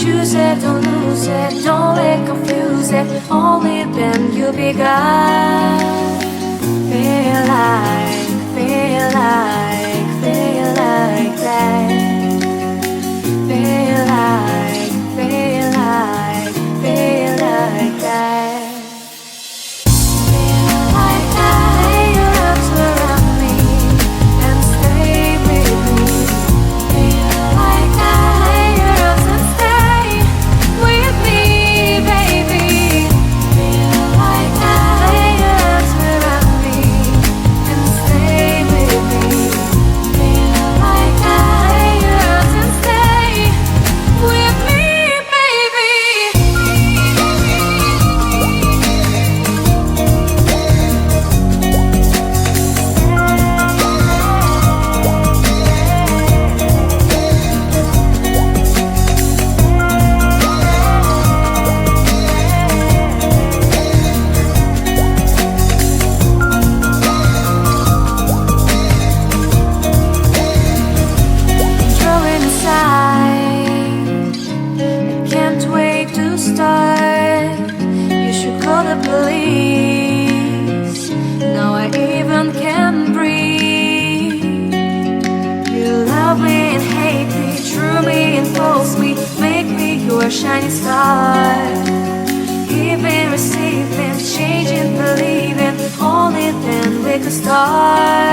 choose it, don't lose it, don't let confuse it. Only then you begun. Feel like, feel like, feel like that. Feel like, feel like, feel like that. Feel like that. Lay your arms around me and stay with me. Feel like that. Lay your arms and stay with me, baby. Feel like that. Lay your arms around me and stay with me. Feel like that. Lay your arms and stay with me, baby. Drawing aside, I can't wait to start. You should call the police. Now I even can breathe. You love me and hate me, true me and false me, make me your shining star. Giving, receiving, changing, believing. Only then we could start.